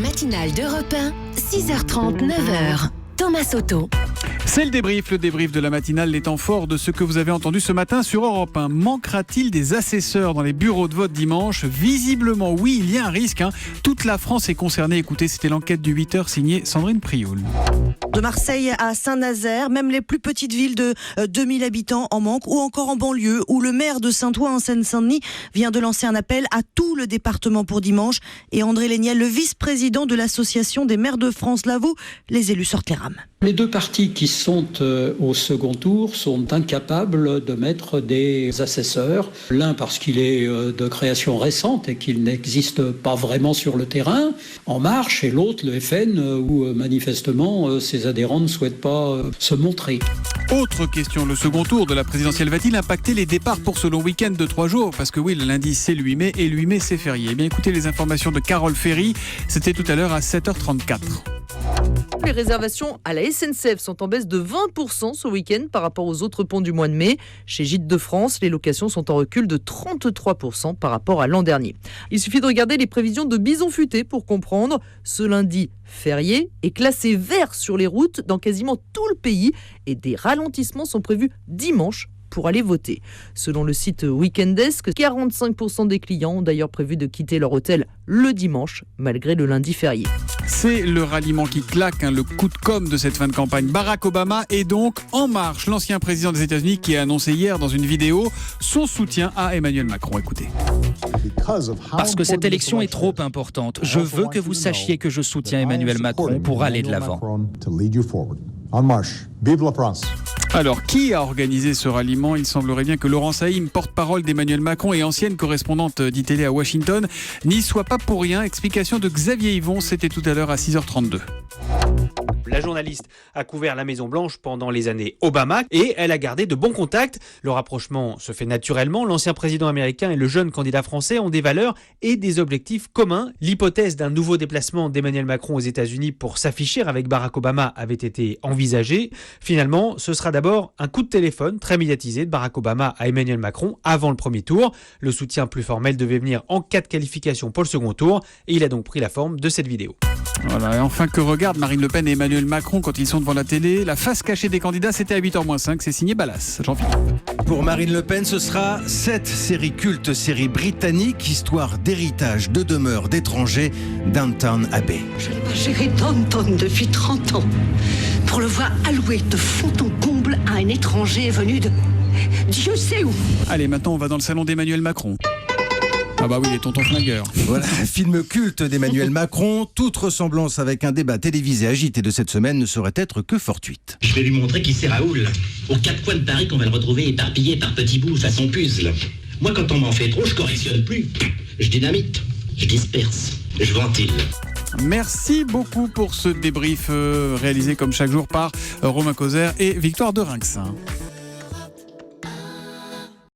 matinale d'Europe 1, 6h30, 9h. Thomas Soto. C'est le débrief de la matinale, les temps forts de ce que vous avez entendu ce matin sur Europe 1. Manquera-t-il des assesseurs dans les bureaux de vote dimanche ? Visiblement oui, il y a un risque. Toute la France est concernée. Écoutez, c'était l'enquête du 8h signée Sandrine Prioul. De Marseille à Saint-Nazaire, même les plus petites villes de 2000 habitants en manquent, ou encore en banlieue, où le maire de Saint-Ouen en Seine-Saint-Denis vient de lancer un appel à tout le département pour dimanche. Et André Léniel, le vice-président de l'association des maires de France, l'avoue, les élus sortent les rames. Les deux partis qui sont au second tour sont incapables de mettre des assesseurs. L'un parce qu'il est de création récente et qu'il n'existe pas vraiment sur le terrain, En Marche, et l'autre, le FN, où manifestement ses adhérents ne souhaitent pas se montrer. Autre question, le second tour de la présidentielle va-t-il impacter les départs pour ce long week-end de 3 jours ? Parce que oui, le lundi c'est le 8 mai et le 8 mai c'est férié. Eh bien écoutez les informations de Carole Ferry, c'était tout à l'heure à 7h34. Les réservations à la SNCF sont en baisse de 20% ce week-end par rapport aux autres ponts du mois de mai. Chez Gîtes de France, les locations sont en recul de 33% par rapport à l'an dernier. Il suffit de regarder les prévisions de Bison Futé pour comprendre. Ce lundi férié est classé vert sur les routes dans quasiment tout le pays et des ralentissements sont prévus dimanche pour aller voter. Selon le site Weekendesk, 45% des clients ont d'ailleurs prévu de quitter leur hôtel le dimanche, malgré le lundi férié. C'est le ralliement qui claque, le coup de com' de cette fin de campagne. Barack Obama est donc en marche. L'ancien président des États-Unis qui a annoncé hier dans une vidéo son soutien à Emmanuel Macron. Écoutez. Parce que cette élection est trop importante. Je veux que vous sachiez que je soutiens Emmanuel Macron pour aller de l'avant. En marche. Vive la France. Alors, qui a organisé ce ralliement ? Il semblerait bien que Laurence Haïm, porte-parole d'Emmanuel Macron et ancienne correspondante d'ITélé à Washington, n'y soit pas pour rien. Explication de Xavier Yvon, c'était tout à l'heure à 6h32. La journaliste a couvert la Maison-Blanche pendant les années Obama et elle a gardé de bons contacts. Le rapprochement se fait naturellement. L'ancien président américain et le jeune candidat français ont des valeurs et des objectifs communs. L'hypothèse d'un nouveau déplacement d'Emmanuel Macron aux États-Unis pour s'afficher avec Barack Obama avait été envisagée. Finalement, ce sera d'abord un coup de téléphone très médiatisé de Barack Obama à Emmanuel Macron avant le premier tour. Le soutien plus formel devait venir en cas de qualification pour le second tour et il a donc pris la forme de cette vidéo. Voilà, et enfin, que regardent Marine Le Pen et Emmanuel Macron quand ils sont devant la télé ? La face cachée des candidats, c'était à 8h-5, c'est signé Ballas. Jean-Philippe. Pour Marine Le Pen, ce sera 7 séries cultes, séries britanniques, histoire d'héritage, de demeure d'étrangers, Downton Abbey. Je n'ai pas géré Downton depuis 30 ans. Pour le voir alloué de fond en comble à un étranger venu de Dieu sait où. Allez, maintenant on va dans le salon d'Emmanuel Macron. Ah bah oui, les tontons flingueurs. Voilà, film culte d'Emmanuel Macron. Toute ressemblance avec un débat télévisé agité de cette semaine ne saurait être que fortuite. Je vais lui montrer qui c'est Raoul. Aux 4 coins de Paris qu'on va le retrouver éparpillé par petits bouts façon puzzle. Moi, quand on m'en fait trop, je correctionne plus. Je dynamite, je disperse, je ventile. Merci beaucoup pour ce débrief réalisé comme chaque jour par Romain Causer et Victoire de Rinxin.